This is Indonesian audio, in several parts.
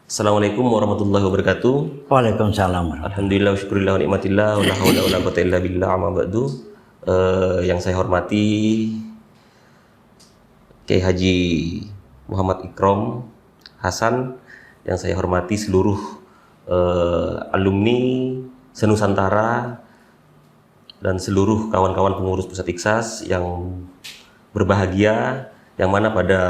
Assalamualaikum warahmatullahi wabarakatuh. Waalaikumsalam warahmatullahi Alhamdulillah, syukurillah, wa nikmatillah, wa la hawla wa la quwwata illa billah, amma ba'du. Yang saya hormati Kiai Haji Muhammad Ikrom Hasan, yang saya hormati seluruh alumni Senusantara dan seluruh kawan-kawan pengurus Pusat Iksas yang berbahagia, yang mana pada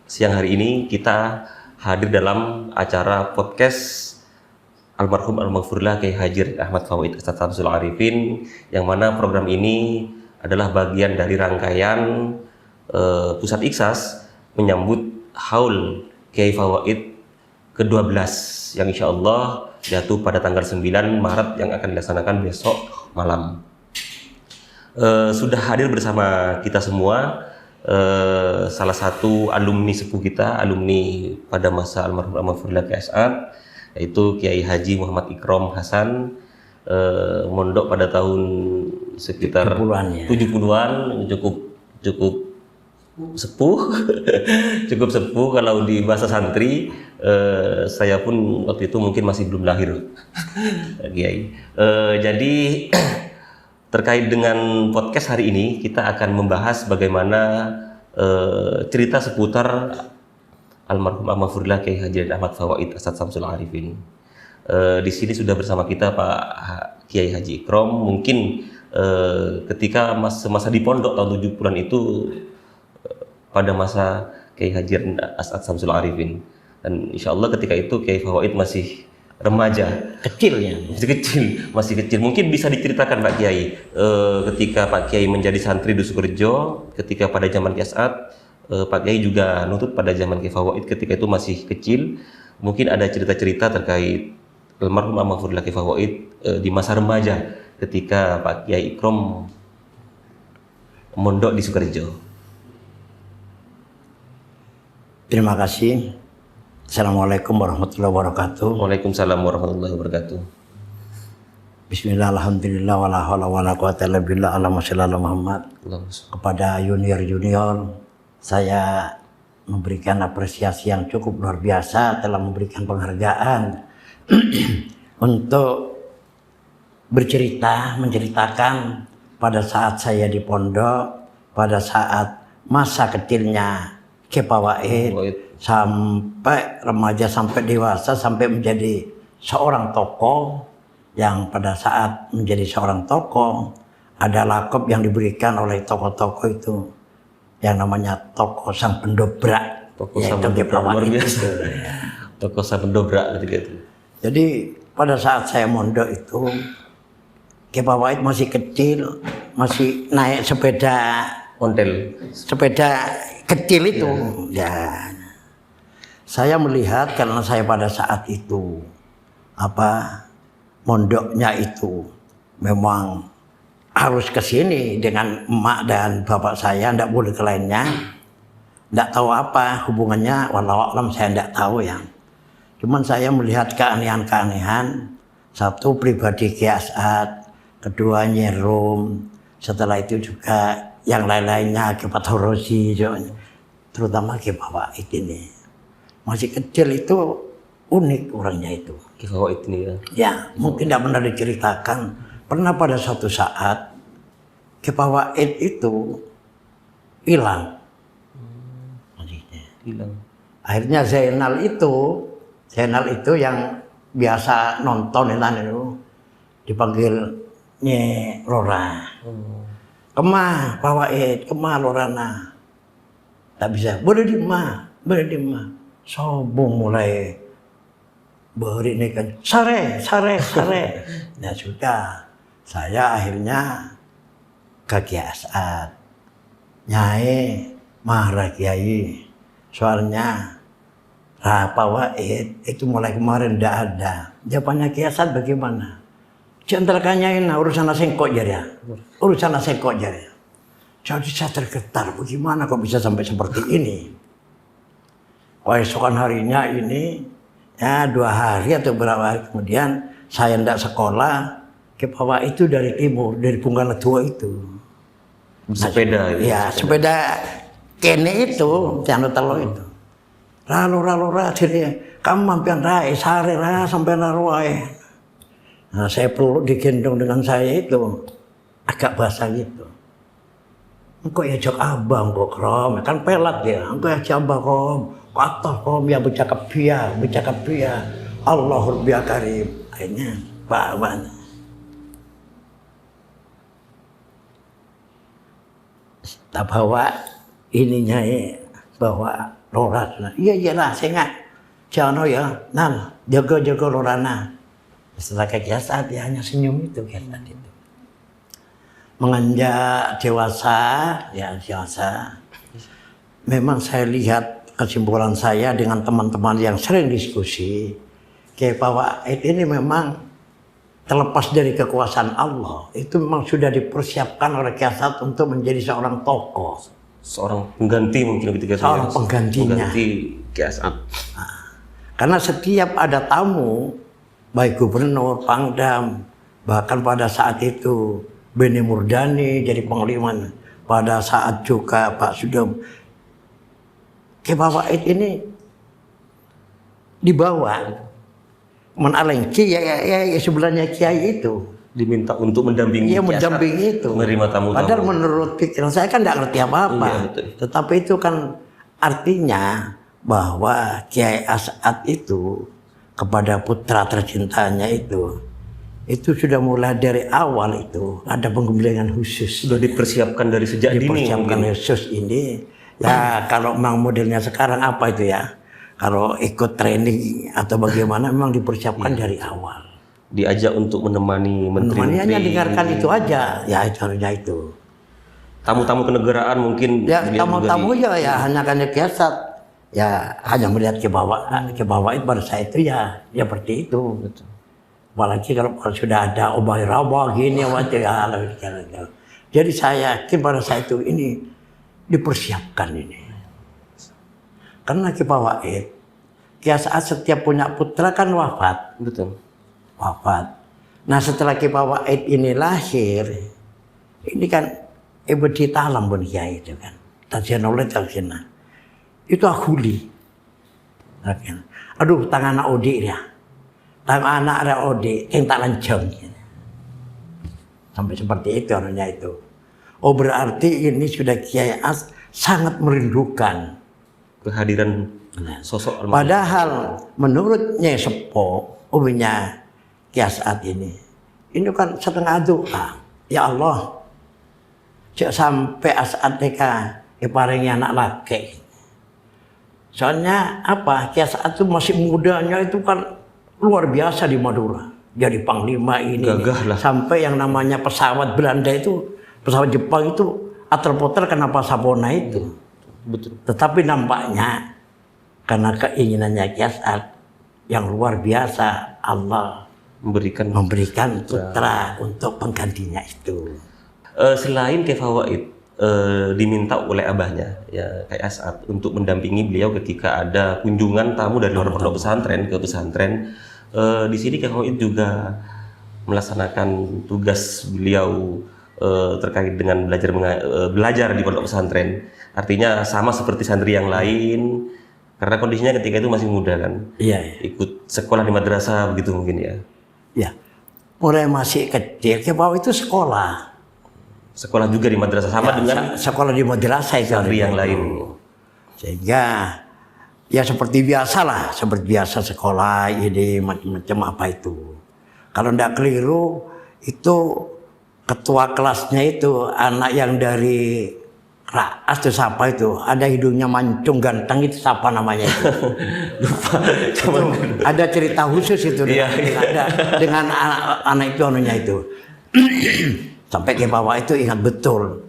siang hari ini kita hadir dalam acara podcast almarhum al-maghfurlah Kiai Haji Ahmad Fawait Ustadz Samsul Arifin, yang mana program ini adalah bagian dari rangkaian Pusat Iksas menyambut Haul Kiai Fawait ke-12 yang insya Allah jatuh pada tanggal 9 Maret yang akan dilaksanakan besok malam. Sudah hadir bersama kita semua salah satu alumni sepuh kita, alumni pada masa almarhum al-maghfurlah KSA, yaitu Kiai Haji Muhammad Ikrom Hasan, mondok pada tahun sekitar 70-an, cukup sepuh cukup sepuh kalau di bahasa santri. Saya pun waktu itu mungkin masih belum lahir, Kiai. Jadi terkait dengan podcast hari ini, kita akan membahas bagaimana cerita seputar almarhum al-maghfurlah Kiai Haji Ahmad Fawait Ustadz Samsul Arifin. Di sini sudah bersama kita Pak Kiai Haji Ikrom. Mungkin ketika masa di pondok tahun 70-an itu, pada masa Kiai Haji As'ad Samsul Arifin, dan insya Allah ketika itu Kiai Fawait masih remaja, masih kecil. Mungkin bisa diceritakan Pak Kiai, ketika Pak Kiai menjadi santri di Sukorejo, ketika pada zaman Kiai As'ad, Pak Kiai juga nutut pada zaman Kiai Fawait ketika itu masih kecil. Mungkin ada cerita-cerita terkait almarhum al-maghfurlah Kiai Fawait di masa remaja ketika Pak Kiai Ikrom mondok di Sukorejo. Terima kasih. Assalamualaikum warahmatullahi wabarakatuh. Waalaikumsalam warahmatullahi wabarakatuh. Bismillah, alhamdulillah, wala hawla wala quwwata illa billah, Allahumma shalli ala Muhammad. Kepada junior-junior, saya memberikan apresiasi yang cukup luar biasa, telah memberikan penghargaan untuk menceritakan pada saat saya di pondok, pada saat masa kecilnya Kiai Fawait, sampai remaja, sampai dewasa, sampai menjadi seorang tokoh, yang pada saat menjadi seorang tokoh ada lakop yang diberikan oleh tokoh-tokoh itu yang namanya tokoh sang pendobrak. Tokoh sang pendobrak luar biasa. Tokoh sang pendobrak ketika itu. Jadi pada saat saya mondok itu, Kiai Fawait masih kecil, masih naik sepeda ontel, sepeda kecil itu. Ya. Saya melihat, karena saya pada saat itu mondoknya itu memang harus ke sini dengan emak dan bapak saya, tidak boleh ke lainnya. Tidak tahu apa hubungannya, wallahu a'lam, saya tidak tahu ya. Cuman saya melihat keanehan-keanehan. Satu, pribadi Kiai As'ad, kedua Nyerum, setelah itu juga yang lain-lainnya, Kiai Fatah Rozi, terutama Kiai Fawait ini. Masih kecil itu unik orangnya itu. Kiai Fawait ini ya. Ya, mungkin tidak pernah diceritakan. Pernah pada suatu saat Kiai Fawait itu hilang. Akhirnya Zainal itu yang biasa nonton itu dipanggil Nye Lora. Kemah Fawait, kemah Lorana. Tak bisa, boleh di mah. Sobong mulai beri ini kan sare. Nah sudah, saya akhirnya ke Kiai As'ad. Nyai marah Kiai, soalnya Fawait itu mulai kemarin tidak ada. Jawabannya Kiai As'ad bagaimana? Jantarkannya ini urusan sengkok jari. Jadi saya tergetar, bagaimana kok bisa sampai seperti ini? Keesokan harinya ini, ya 2 hari atau berapa hari kemudian, saya tidak sekolah, Kiai Fawait itu dari timur, dari Bungkana Tua itu. Sepeda. Ya, sepeda kene itu, Tiano Telo itu. Ralo akhirnya kamu mampir rai sare lah sampai naruai. Nah, saya perlu digendong dengan saya itu agak basah gitu. Engkau ya jok abang kok krom, kan pelat ya. Engkau ya jambah kom, kata kom ya bercakap biya. Allahur biya karim. Akhirnya bawa. Tak bawa ininya bawa loras. Iya iyalah saya nggak. Jangan ya, nan jaga lorana. Setelah kegiatan dia hanya senyum itu kegiatan itu. Menginjak dewasa. Memang saya lihat kesimpulan saya dengan teman-teman yang sering diskusi, kayak Pak Wahid ini memang terlepas dari kekuasaan Allah, itu memang sudah dipersiapkan oleh Kiasat untuk menjadi seorang tokoh, seorang pengganti mungkin ketika seorang penggantinya. Pengganti Kiasat. Karena setiap ada tamu, baik gubernur, pangdam, bahkan pada saat itu Beni Murdani jadi panglima, pada saat juga Pak Sugeng, Pak Wahid ini dibawa menaleng kiai sebenarnya kiai itu diminta untuk mendampingi. Iya, mendampingi itu. Menerima tamu-tamu. Padahal menurut pikiran saya kan tidak ngerti apa-apa. Iya, betul. Tetapi itu kan artinya bahwa Kiai As'ad itu kepada putra tercintanya itu sudah mulai dari awal itu ada penggembelengan khusus. Sudah dipersiapkan dari sejak dini. Dipersiapkan khusus ini. Ya kalau memang modelnya sekarang apa itu ya? Kalau ikut training atau bagaimana memang dipersiapkan dari awal. Diajak untuk menemani menteri. Hanya dengarkan itu aja, ya itu. Tamu-tamu kenegaraan mungkin. Ya tamu-tamu ya hanya kan Kiasat. Ya hanya melihat ke bawah itu pada saya itu ya seperti itu. Betul. Apalagi kalau sudah ada obat rabah gini waktu ya. Jadi saya yakin pada saya itu ini dipersiapkan ini. Karena Ki Wahid, Kiasat setiap punya putra kan wafat. Betul. Wafat. Nah setelah Ki Wahid ini lahir, ini kan ibu ditalam pun kiai itu kan. Tajian oleh tajian. Itu ahuli. Aduh tangan anak Odi ya. Tangan anak Odi yang tak lancang. Sampai seperti itu orangnya itu. Oh berarti ini sudah Kiai As sangat merindukan kehadiran sosok almarhum. Padahal menurut Nyai Sepo, umumnya Kiai As'ad ini kan setengah doa. Ya Allah, cek sampai As'ad nikah, paringnya anak laki. Soalnya apa? Kiai As'ad itu masih mudanya itu kan luar biasa di Madura. Jadi panglima ini. Gagah lah. Sampai yang namanya pesawat Belanda itu, pesawat Jepang itu ater-poter kenapa Sapona itu. Betul. Tetapi nampaknya karena keinginannya Kiai As'ad yang luar biasa, Allah memberikan putra untuk penggantinya itu. Selain Kiai Wahid diminta oleh abahnya ya Kiai As'ad untuk mendampingi beliau ketika ada kunjungan tamu dari luar pondok pesantren ke pesantren. Di sini Kiai Wahid juga melaksanakan tugas beliau terkait dengan belajar di pondok pesantren. Artinya sama seperti santri yang lain karena kondisinya ketika itu masih muda kan. Iya. Ikut sekolah di madrasah begitu mungkin ya. Ya. Mulai masih kecil Kiai Wahid itu sekolah. Sekolah juga di madrasah sama dengan sekolah di madrasah itu santri yang lain. Sehingga ya seperti biasa sekolah ini macam-macam apa itu. Kalau tidak keliru itu ketua kelasnya itu anak yang dari Raas itu siapa itu? Ada hidungnya mancung ganteng itu siapa namanya itu? Lupa. Itu, ada cerita khusus itu iya. dengan anak itu anunya itu. Sampai ke bawah itu ingat betul.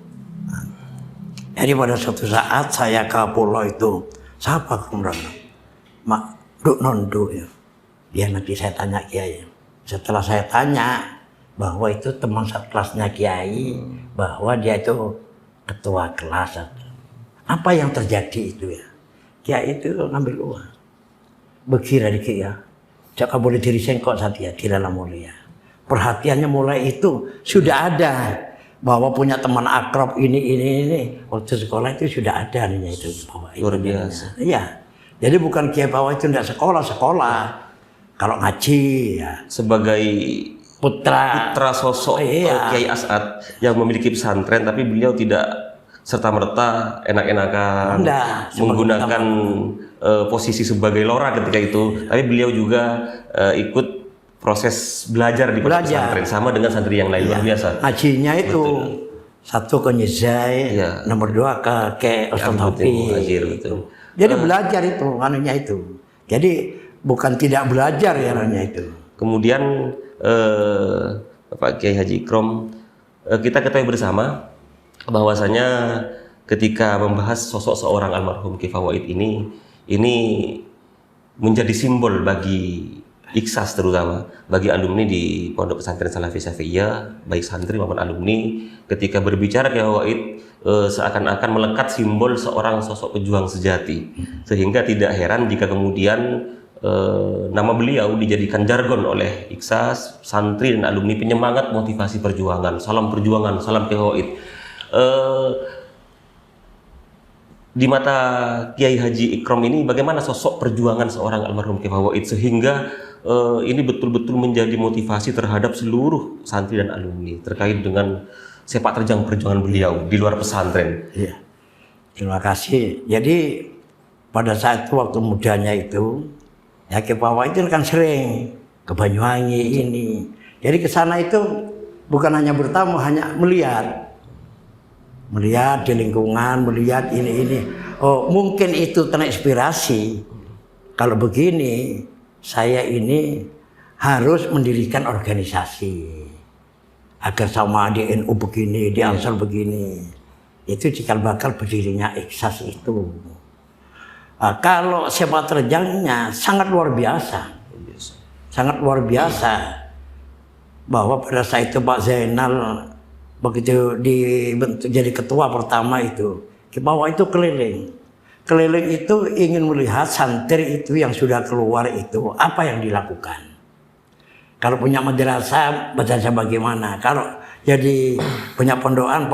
Jadi pada suatu saat saya ke pulau itu, siapa kemudian? Mak Duk Nondo ya. Dia nanti saya tanya Kiai. Setelah saya tanya bahwa itu teman kelasnya Kiai, bahwa dia itu ketua kelas. Apa yang terjadi itu ya? Kiai itu ngambil uang. Bekira dikit ya. Jika boleh diri sengkok saja di dalam mulia. Perhatiannya mulai itu sudah ada bahwa punya teman akrab ini. Waktu sekolah itu sudah ada nih itu. Luar biasa. Iya. Jadi bukan Kiai Pawai itu tidak sekolah. Kalau ngaji ya. Sebagai Putra sosok Kiai As'ad yang memiliki pesantren, tapi beliau tidak serta-merta enak-enakan menggunakan posisi sebagai lora ketika itu, tapi beliau juga ikut proses belajar di pesantren sama dengan santri yang lain. Luar biasa. Ngajinya itu satu ke Nyizai, nomor 2 ke Ustaz Taufik. Jadi belajar itu, anunya itu. Jadi bukan tidak belajar ya anunya itu. Kemudian Bapak Kiai Haji Ikrom, kita ketahui bersama bahwasanya ketika membahas sosok seorang almarhum Kiai Fawaid ini menjadi simbol bagi Ikhlas, terutama bagi alumni di Pondok Pesantren Salafi Syafi'iyah, baik santri maupun alumni. Ketika berbicara Kiai Fawaid seakan-akan melekat simbol seorang sosok pejuang sejati, sehingga tidak heran jika kemudian nama beliau dijadikan jargon oleh Ikhlas, santri dan alumni, penyemangat motivasi perjuangan, salam Kiai Fawaid. Di mata Kiai Haji Ikrom ini, bagaimana sosok perjuangan seorang almarhum Kiai Fawaid sehingga ini betul-betul menjadi motivasi terhadap seluruh santri dan alumni terkait dengan sepak terjang perjuangan beliau di luar pesantren? Iya. Terima kasih. Jadi pada saat itu, waktu mudanya itu, ya Kiai Fawaid itu kan sering ke Banyuwangi ini. Jadi ke sana itu bukan hanya bertamu, hanya melihat di lingkungan, melihat ini. Oh, mungkin itu terinspirasi. Kalau begini, saya ini harus mendirikan organisasi agar sama di NU begini, di Ansor begini. Itu cikal bakal berdirinya Ikhlas itu. Kalau sepak terjangnya sangat luar biasa. Sangat luar biasa. Bahwa pada saat itu Pak Zainal begitu dibentuk jadi ketua pertama itu, Kiai Fawaid itu keliling itu ingin melihat santri itu yang sudah keluar itu apa yang dilakukan. Kalau punya madrasah bagaimana, kalau jadi punya pondokan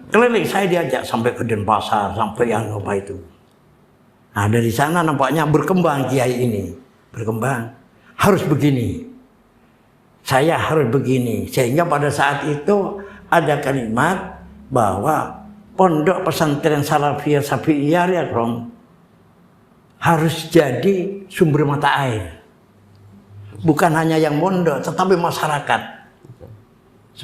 keliling, saya diajak sampai ke Denpasar, sampai yang apa itu. Nah dari sana nampaknya berkembang kiai ini, harus begini, saya harus begini, sehingga pada saat itu ada kalimat bahwa Pondok Pesantren Salafi Syafi'iyah ya harus jadi sumber mata air. Bukan hanya yang mondok, tetapi masyarakat.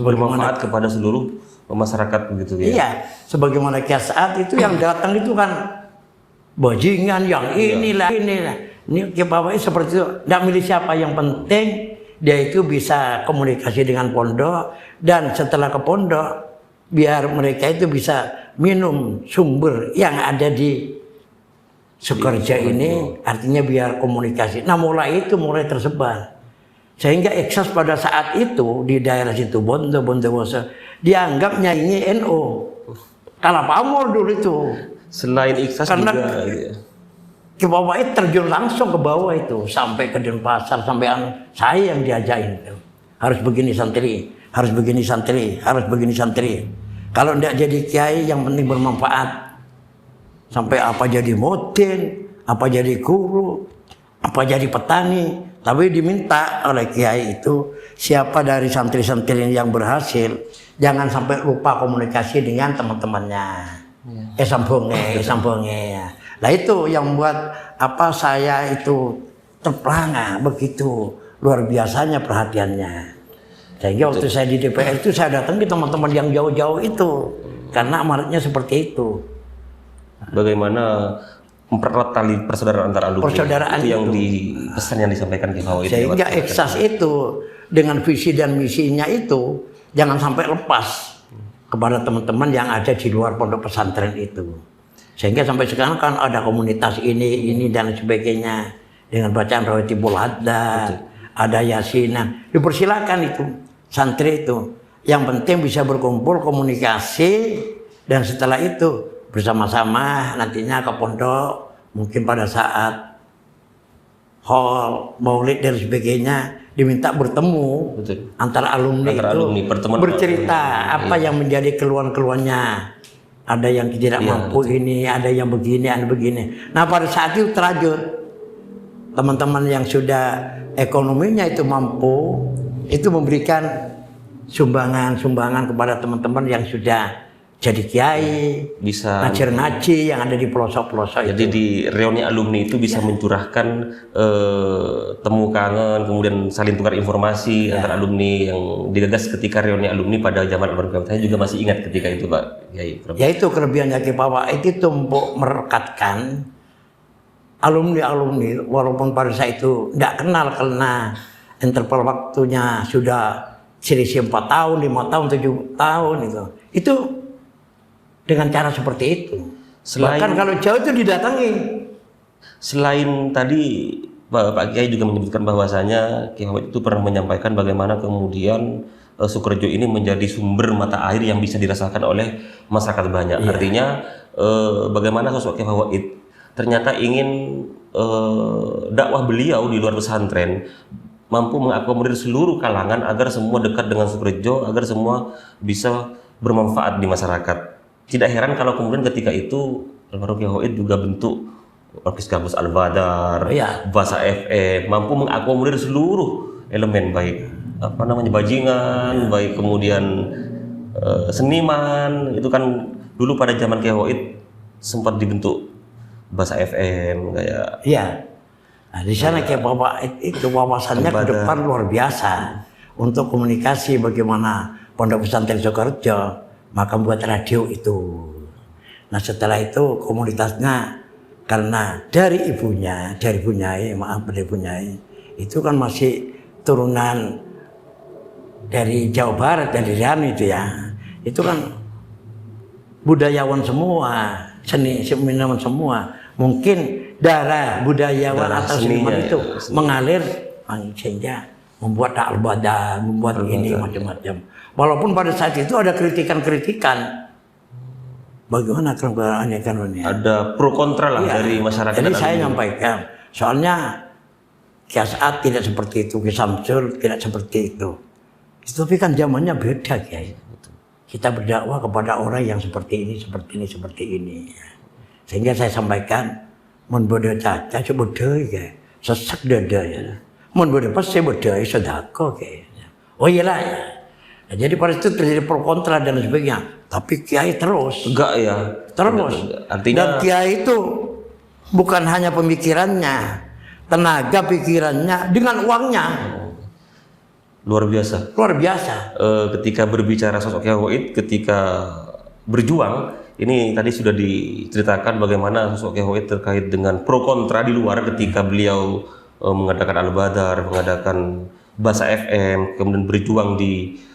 Bermanfaat kepada seluruh masyarakat begitu ya. Iya, sebagaimana saat itu yang datang itu kan bajingan yang inilah. Ini Kiai Fawaid seperti itu, tidak milih siapa, yang penting dia itu bisa komunikasi dengan pondok, dan setelah ke pondok biar mereka itu bisa minum sumber yang ada di Sukorejo ini, artinya biar komunikasi. Nah mulai tersebar, sehingga Ikhlas pada saat itu di daerah situ Bondowoso dianggap nyanyi NU. Kalah pamor dulu itu. Selain Ikhlas karena juga Kiai Fawaid terjun langsung ke bawah itu, sampai ke Denpasar, sampai saya yang diajakin itu. Harus begini santri, harus begini santri, harus begini santri. Kalau tidak jadi kiai yang penting bermanfaat. Sampai apa jadi modin, apa jadi guru, apa jadi petani. Tapi diminta oleh kiai itu, siapa dari santri-santri yang berhasil, jangan sampai lupa komunikasi dengan teman-temannya. Sambungnya. Nah itu yang membuat saya itu terperangah begitu luar biasanya perhatiannya. Sehingga waktu saya di DPR itu saya datang ke teman-teman yang jauh-jauh itu, karena amanatnya seperti itu. Bagaimana mempererat tali persaudaraan antar alumni, persaudaraan itu yang pesan yang disampaikan Kiai Fawaid. Sehingga Ikhlas itu dengan visi dan misinya itu jangan sampai lepas kepada teman-teman yang ada di luar pondok pesantren itu. Sehingga sampai sekarang kan ada komunitas ini dan sebagainya dengan bacaan Rawatibul Hadda, ada yasinan, dipersilakan itu santri itu. Yang penting bisa berkumpul komunikasi, dan setelah itu bersama-sama nantinya ke pondok, mungkin pada saat hall maulid dan sebagainya diminta bertemu. Antara alumni itu bercerita apa yang menjadi keluhan-keluhannya, ada yang tidak mampu ini, ada yang begini, ada begini. Nah pada saat itu terlanjur teman-teman yang sudah ekonominya itu mampu, itu memberikan sumbangan kepada teman-teman yang sudah jadi kiai, bisa ngaji yang ada di pelosok-pelosok. Jadi di reuni alumni itu bisa mencurahkan temu kangen, kemudian saling tukar informasi antar alumni yang digagas ketika reuni alumni pada zaman almarhum. Saya juga masih ingat ketika itu, Pak Kiai. Ya itu kelebihannya Ki Pak itu tumpuk merekatkan alumni walaupun pada saat itu tidak kenal karena interval waktunya sudah selisih 4 tahun, 5 tahun, 7 tahun itu dengan cara seperti itu. Bahkan kalau jauh itu didatangi. Selain tadi Pak Kiai juga menyebutkan bahwasanya Kiai Hawid itu pernah menyampaikan bagaimana kemudian Sukorejo ini menjadi sumber mata air yang bisa dirasakan oleh masyarakat banyak. Artinya bagaimana sosok Kiai Hawid ternyata ingin dakwah beliau di luar pesantren mampu mengakomodir seluruh kalangan agar semua dekat dengan Sukorejo, agar semua bisa bermanfaat di masyarakat. Tidak heran kalau kemudian ketika itu almarhum Kiai Hawid juga bentuk Orkes Gabus Al-Badar, Bahasa FM, mampu mengakomodir seluruh elemen baik bajingan, baik kemudian seniman. Itu kan dulu pada zaman Kiai Hawid sempat dibentuk Bahasa FM kayak. Iya. Nah, di sana Kiai Bapak itu wawasannya ke depan luar biasa untuk komunikasi bagaimana Pondok Pesantren Sukorejo. Maka buat radio itu. Nah setelah itu komunitasnya karena dari ibunya, dari Bunyai itu kan masih turunan dari Jawa Barat, dari Rian itu ya. Itu kan budayawan semua, seniman semua. Mungkin darah budayawan atau seniman itu mengalir sehingga membuat Al-Badar, membuat ini macam-macam. Walaupun pada saat itu ada kritikan-kritikan. Bagaimana keadaannya kan ini? Ada pro kontra lah dari masyarakat. Jadi saya nyampaikan, soalnya Ki As'ad tidak seperti itu, Ki Samsul tidak seperti itu. Tapi kan zamannya beda, Kiai. Kita berdakwah kepada orang yang seperti ini. Sehingga saya sampaikan, mun bodoh caca bodoh ya, sesak dada ya. Mun bodoh pas saya bodoh sedekah kayaknya. Oh iyalah ya. Nah, jadi pada itu terjadi pro kontra dan sebagainya. Tapi Kiai terus. Enggak ya. Terus. Artinya. Dan Kiai itu bukan hanya pemikirannya, tenaga pikirannya dengan uangnya. Luar biasa. Luar biasa. Ketika berbicara sosok Kiai Hawid, ketika berjuang, ini tadi sudah diceritakan bagaimana sosok Kiai Hawid terkait dengan pro kontra di luar ketika beliau mengadakan Al-Badar, mengadakan Bahasa FM, kemudian berjuang di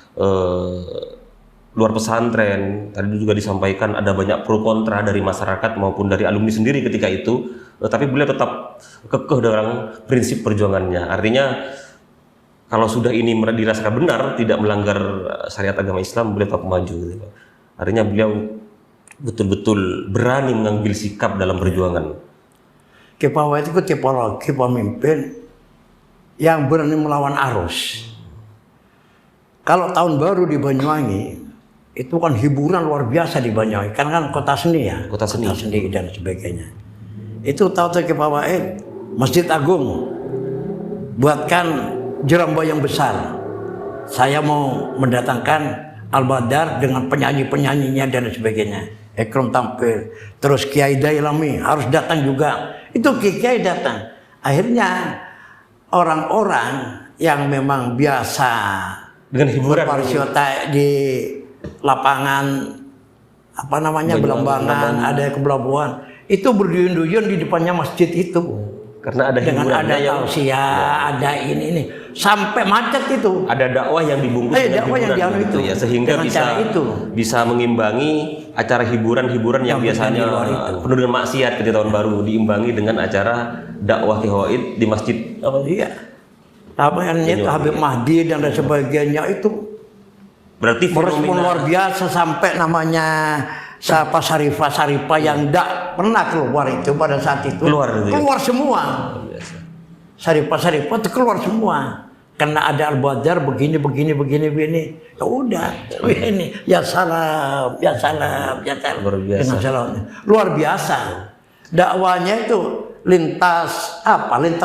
luar pesantren. Tadi juga disampaikan ada banyak pro kontra dari masyarakat maupun dari alumni sendiri ketika itu, tapi beliau tetap kekeh dalam prinsip perjuangannya. Artinya kalau sudah ini dirasakan benar, tidak melanggar syariat agama Islam, beliau tetap maju. Artinya beliau betul-betul berani mengambil sikap dalam perjuangan. Kiai Hawid itu tipologi pemimpin yang berani melawan arus. Kalau tahun baru di Banyuwangi itu kan hiburan luar biasa di Banyuwangi, kan kota seni ya, kota seni dan sebagainya. Itu tahu-tahu Kiai Hawid Masjid Agung buatkan jeramba yang besar. Saya mau mendatangkan Al-Badar dengan penyanyi-penyanyinya dan sebagainya. Ekrom tampil, terus Kiai Dailami harus datang juga. Itu Kiai datang. Akhirnya orang-orang yang memang biasa dengan hiburan di lapangan Belambangan, ada kebelabuhan, itu berduyun-duyun di depannya masjid itu. Karena ada dengan ada tausiah, ada ini sampai macet itu. Ada dakwah yang dibungkus dengan dakwah hiburan yang itu ya, sehingga bisa mengimbangi acara hiburan-hiburan yang biasanya penuh dengan maksiat ketika tahun baru, diimbangi dengan acara dakwah Kiai Hawid di masjid. Iya. Namanya itu Habib Mahdi dan sebagainya itu berarti merespon luar biasa sampai namanya Sarifah yang tidak pernah keluar itu pada saat itu keluar semua. Sarifah itu keluar semua. karena ada Al-Badar begini. Ya udah, ini ya salam. Luar biasa. Dengan salam. Luar biasa. Dakwanya itu lintas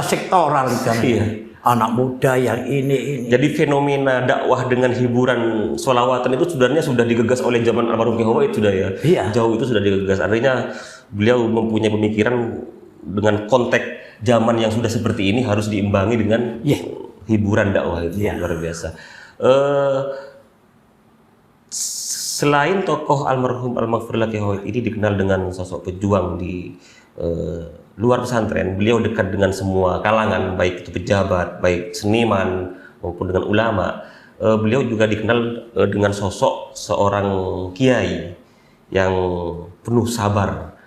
sektoral kan. Iya. Anak muda yang ini. Jadi fenomena dakwah dengan hiburan sholawatan itu sebenarnya sudah digegas oleh zaman almarhum Kiai Wahid sudah ya. Iya. Jauh itu sudah digegas. Artinya beliau mempunyai pemikiran dengan konteks zaman yang sudah seperti ini harus diimbangi dengan hiburan dakwah itu. Luar biasa. Selain tokoh almarhum Al-Maghfurullah Kiai Wahid ini dikenal dengan sosok pejuang di luar pesantren, beliau dekat dengan semua kalangan, baik itu pejabat, baik seniman maupun dengan ulama. Beliau juga dikenal dengan sosok seorang kiai yang penuh sabar,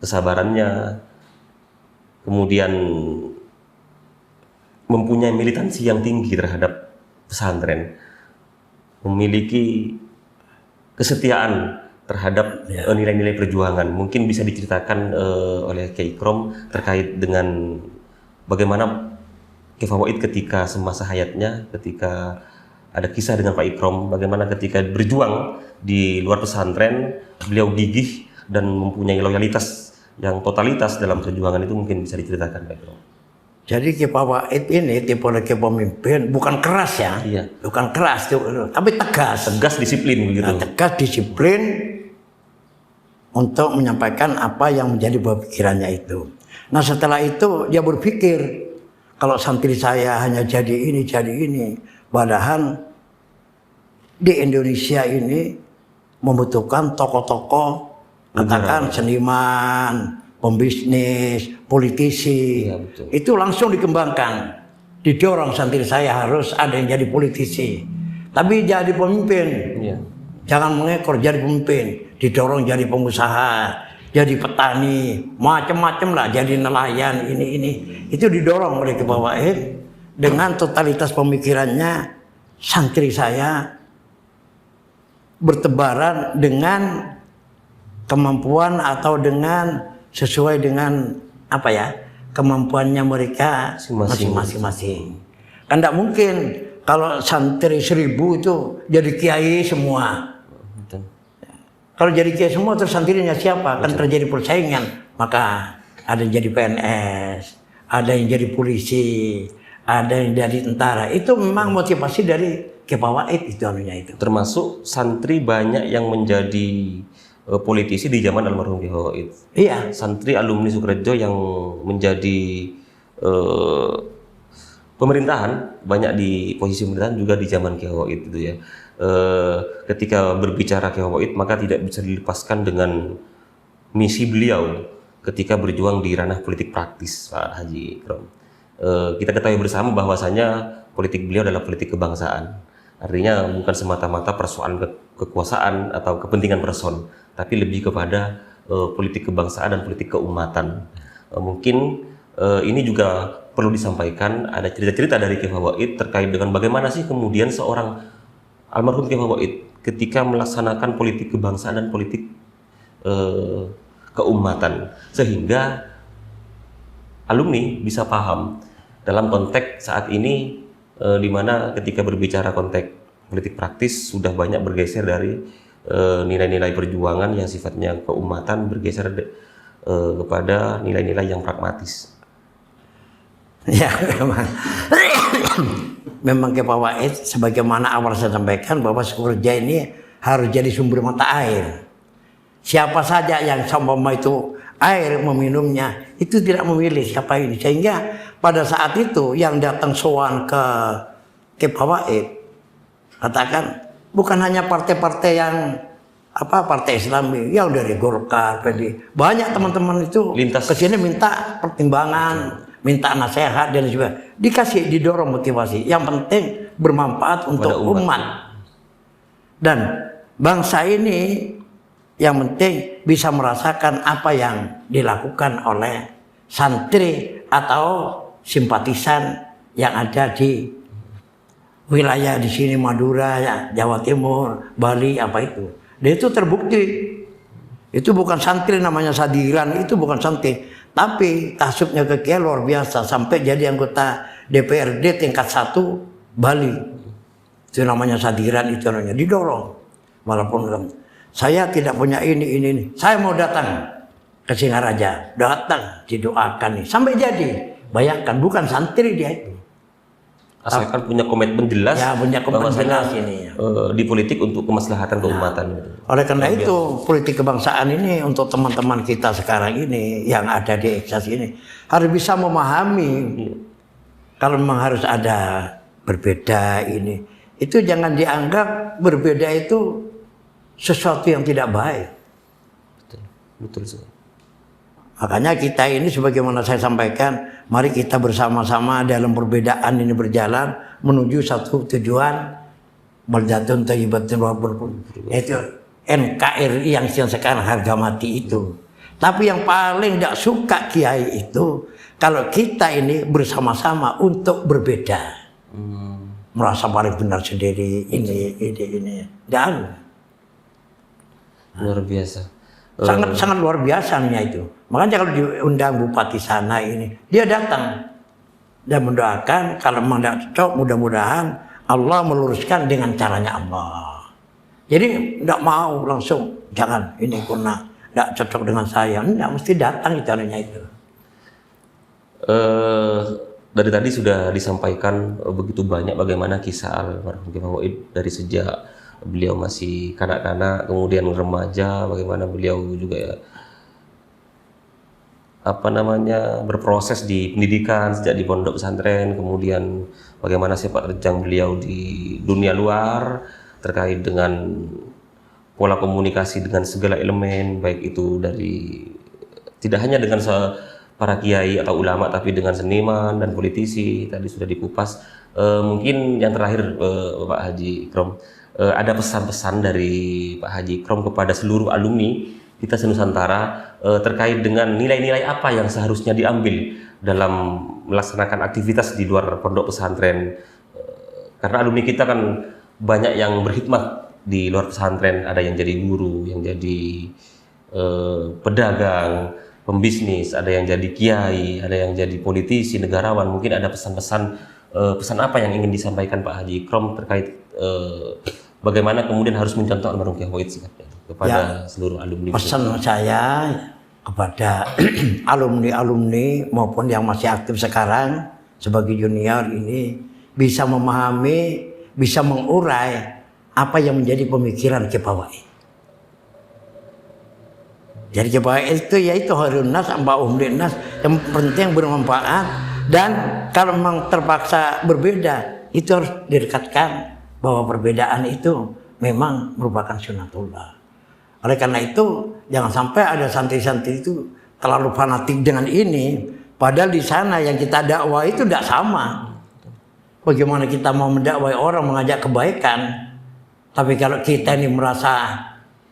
kesabarannya, kemudian mempunyai militansi yang tinggi terhadap pesantren, memiliki kesetiaan terhadap nilai-nilai perjuangan. Mungkin bisa diceritakan oleh Kiai Ikrom terkait dengan bagaimana Kiai Fawaid ketika semasa hayatnya, ketika ada kisah dengan Pak Ikrom, bagaimana ketika berjuang di luar pesantren, beliau gigih dan mempunyai loyalitas yang totalitas dalam perjuangan itu, mungkin bisa diceritakan Pak Ikrom. Jadi Kiai Fawaid ini tipe pemimpin bukan keras ya, bukan keras, tapi tegas. Tegas disiplin begitu. Tegas disiplin untuk menyampaikan apa yang menjadi buah pikirannya itu. Nah setelah itu dia berpikir, kalau santri saya hanya jadi ini, padahal di Indonesia ini membutuhkan tokoh-tokoh, katakan seniman, pembisnis, politisi. Itu langsung dikembangkan, didorong santri saya harus ada yang jadi politisi, tapi jadi pemimpin. Jangan mengekor jadi pemimpin, didorong jadi pengusaha, jadi petani, macam-macam lah, jadi nelayan, ini. Itu didorong oleh Kiai Fawaid dengan totalitas pemikirannya. Santri saya bertebaran dengan kemampuan atau dengan sesuai dengan kemampuannya mereka masing-masing. Kan tidak mungkin kalau santri 1000 itu jadi kiai semua. Kalau jadi kiai semua terus santrinya siapa? Kan terjadi persaingan. Maka ada yang jadi PNS, ada yang jadi polisi, ada yang jadi tentara. Itu memang motivasi dari Kiai Fawaid itu. Termasuk santri banyak yang menjadi politisi di zaman almarhum Kiai Fawaid. Iya. Santri alumni Sukorejo yang menjadi pemerintahan, banyak di posisi pemerintahan juga di zaman Kiai Fawaid itu ya. Ketika berbicara Kiai Fawaid maka tidak bisa dilepaskan dengan misi beliau ketika berjuang di ranah politik praktis, Pak Haji Ikrom. Kita ketahui bersama bahwasanya politik beliau adalah politik kebangsaan. Artinya bukan semata-mata persoalan kekuasaan atau kepentingan person, tapi lebih kepada politik kebangsaan dan politik keumatan. Mungkin ini juga perlu disampaikan, ada cerita-cerita dari Kiai Fawaid terkait dengan bagaimana sih kemudian seorang almarhum Kiai Fawaid ketika melaksanakan politik kebangsaan dan politik keumatan, sehingga alumni bisa paham dalam konteks saat ini, di mana ketika berbicara konteks politik praktis sudah banyak bergeser dari nilai-nilai perjuangan yang sifatnya keumatan, bergeser kepada nilai-nilai yang pragmatis. Ya memang Kiai Fawaid sebagaimana awal saya sampaikan bahwa Sukorejo ini harus jadi sumber mata air. Siapa saja yang seumpama itu air meminumnya itu tidak memilih siapa ini, sehingga pada saat itu yang datang sowan ke Kiai Fawaid katakan bukan hanya partai-partai yang partai Islami yang dari Golkar, PD, banyak teman-teman itu ke sini minta pertimbangan, minta nasihat dan juga dikasih, didorong motivasi. Yang penting bermanfaat untuk umat dan bangsa ini. Yang penting bisa merasakan apa yang dilakukan oleh santri atau simpatisan yang ada di wilayah di sini, Madura, Jawa Timur, Bali, itu. Dan itu terbukti. Itu bukan santri namanya Sadiran, itu bukan santri. Tapi tasuknya ke Kiai luar biasa sampai jadi anggota DPRD tingkat 1 Bali. Itu namanya sadiran, itu namanya didorong. Walaupun saya tidak punya ini. Saya mau datang ke Singaraja, datang didoakan nih sampai jadi. Bayangkan, bukan santri dia itu. Asalkan punya komitmen jelas, Ya, punya komitmen bahwasanya, jelas ini. di politik untuk kemaslahatan keumatan. Oleh karena itu, politik kebangsaan ini untuk teman-teman kita sekarang ini yang ada di Eksas ini harus bisa memahami kalau memang harus ada berbeda ini. Itu jangan dianggap berbeda itu sesuatu yang tidak baik. Betul sekali. Makanya kita ini sebagaimana saya sampaikan, mari kita bersama-sama dalam perbedaan ini berjalan menuju satu tujuan baldatun thayyibatun wa rabbul, yaitu NKRI yang sekarang harga mati itu. Tapi yang paling tidak suka kiai itu kalau kita ini bersama-sama untuk berbeda. Merasa paling benar sendiri ini. Dan Luar biasa. sangat luar biasanya itu. Makanya kalau diundang bupati sana ini, dia datang dan mendoakan kalau memang tidak cocok, mudah-mudahan Allah meluruskan dengan caranya Allah. Jadi tidak mau langsung, jangan ini karena tidak cocok dengan saya, tidak mesti datang caranya itu. Dari tadi sudah disampaikan begitu banyak bagaimana kisah almarhum Kiai Fauid dari sejak beliau masih kanak-kanak, kemudian remaja, bagaimana beliau juga berproses di pendidikan sejak di pondok pesantren, kemudian bagaimana sepak terjang beliau di dunia luar terkait dengan pola komunikasi dengan segala elemen, baik itu dari tidak hanya dengan para kiai atau ulama, tapi dengan seniman dan politisi. Tadi sudah dikupas. Mungkin yang terakhir, Pak Haji Ikrom, ada pesan-pesan dari Pak Haji Ikrom kepada seluruh alumni kita Nusantara terkait dengan nilai-nilai apa yang seharusnya diambil dalam melaksanakan aktivitas di luar pondok pesantren. Karena alumni kita kan banyak yang berkhidmat di luar pesantren, ada yang jadi guru, yang jadi pedagang, pembisnis, ada yang jadi kiai, ada yang jadi politisi, negarawan. Mungkin ada pesan-pesan, pesan apa yang ingin disampaikan Pak Haji Ikrom terkait bagaimana kemudian harus mencontoh almarhum Kiai Fauid kepada seluruh alumni. Pesan saya kepada alumni-alumni maupun yang masih aktif sekarang sebagai junior ini bisa memahami, bisa mengurai apa yang menjadi pemikiran Kiai Fauid. Jadi Kiai Fauid itu yaitu khairun nas amba'uhum linnas, yang penting bermanfaat, dan kalau memang terpaksa berbeda itu harus direkatkan bahwa perbedaan itu memang merupakan sunatullah. Oleh karena itu jangan sampai ada santri-santri itu terlalu fanatik dengan ini, padahal di sana yang kita dakwah itu tidak sama. Bagaimana kita mau mendakwai orang, mengajak kebaikan, tapi kalau kita ini merasa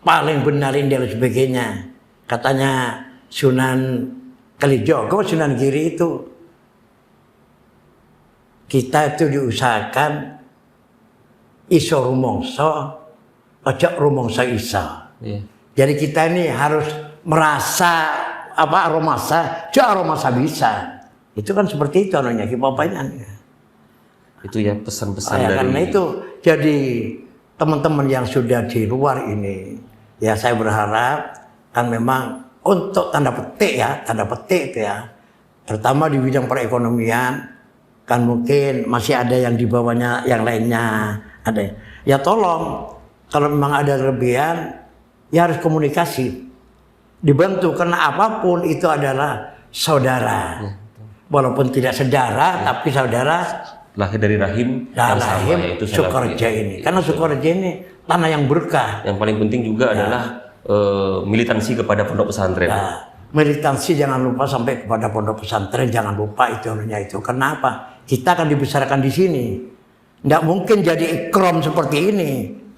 paling benarin dan sebagainya, katanya Sunan Kalijogo, Sunan Giri itu kita itu diusahakan iso rumongso, ojo rumongso iso. Jadi kita ini harus merasa aromasa, aromasa bisa. Itu kan seperti itu anunya, bapaknya. Itu ya pesan-pesan dari. Karena itu jadi teman-teman yang sudah di luar ini, ya saya berharap kan memang untuk tanda petik itu ya, terutama di bidang perekonomian, kan mungkin masih ada yang di bawahnya yang lainnya ada. Ya tolong kalau memang ada kelebihan ya harus komunikasi, dibantu, karena apapun itu adalah saudara, walaupun tidak sedarah tapi saudara lahir dari rahim yang sama, yaitu Sukorejo ini. Karena Sukorejo ini tanah yang berkah. Yang paling penting juga adalah militansi kepada pondok pesantren. Militansi jangan lupa sampai kepada pondok pesantren, jangan lupa itu. Kenapa? Kita akan dibesarkan di sini. Tidak mungkin jadi ikram seperti ini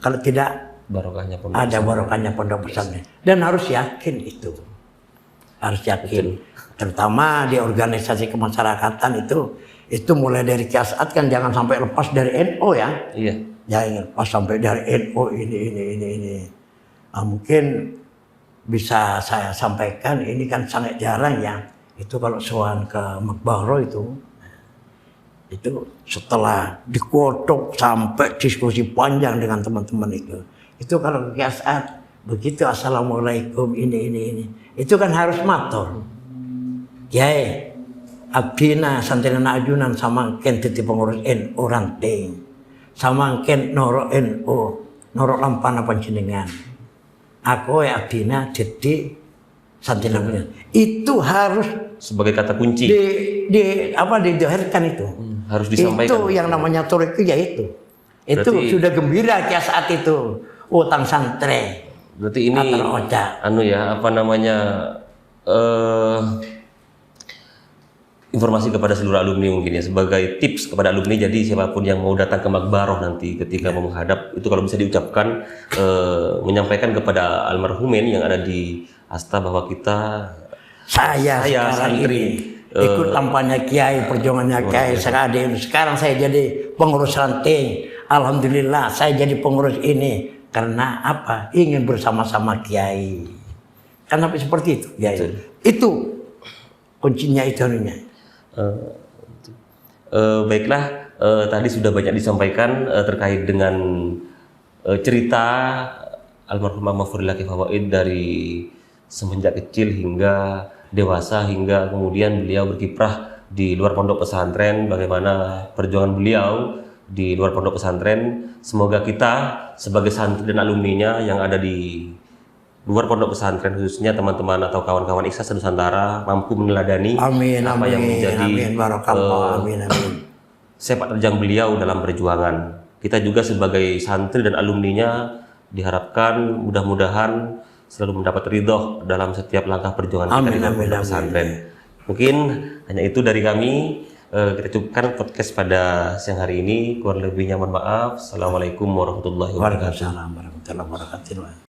kalau tidak Barokahnya pondok ada barokahnya pondok pesantren. Dan harus yakin itu. Harus yakin. Betul. Terutama di organisasi kemasyarakatan itu mulai dari kiasat kan jangan sampai lepas dari NU ya. Iya. Jangan lepas sampai dari NU ini. Nah, mungkin bisa saya sampaikan ini kan sangat jarang ya. Itu kalau soal ke Makbaro itu Itu setelah dikodok sampai diskusi panjang dengan teman-teman itu kalau saat begitu assalamualaikum ini itu kan harus matur. Kiai abdina santrina ajunan samangken titi pengurus NU ranting samangken noro NU noro lampana panjenengan aku ya abdina jadi santrina itu harus sebagai kata kunci didahirkan itu. Harus disampaikan. Itu yang namanya torek ya itu. Itu berarti, sudah gembira ya saat itu. Utang santre. Berarti ini anu ya, apa namanya informasi kepada seluruh alumni mungkin ya, sebagai tips kepada alumni. Jadi siapapun yang mau datang ke Makbaroh nanti ketika mau menghadap itu kalau bisa diucapkan menyampaikan kepada almarhumin yang ada di Asta bahwa saya santri ikut tampaknya Kiai, perjuangannya Kiai Sekadin. Sekarang saya jadi pengurus ranting. Alhamdulillah saya jadi pengurus ini karena apa? Ingin bersama-sama Kiai. Karena seperti itu, Kiai. Itu kuncinya itu anunya. Baiklah, tadi sudah banyak disampaikan terkait dengan cerita almarhum Mahfudillah Fawaid dari semenjak kecil hingga dewasa, hingga kemudian beliau berkiprah di luar pondok pesantren, bagaimana perjuangan beliau di luar pondok pesantren. Semoga kita sebagai santri dan alumninya yang ada di luar pondok pesantren, khususnya teman-teman atau kawan-kawan Ikhlas Nusantara, mampu meneladani apa yang menjadi sepak terjang beliau dalam perjuangan. Kita juga sebagai santri dan alumninya diharapkan mudah-mudahan selalu mendapat ridho dalam setiap langkah perjuangan kita di dalam pesantren. Mungkin hanya itu dari kami. Kita cukupkan podcast pada siang hari ini. Kurang lebihnya mohon maaf. Assalamualaikum warahmatullahi wabarakatuh. Waalaikumsalam warahmatullahi wabarakatuh.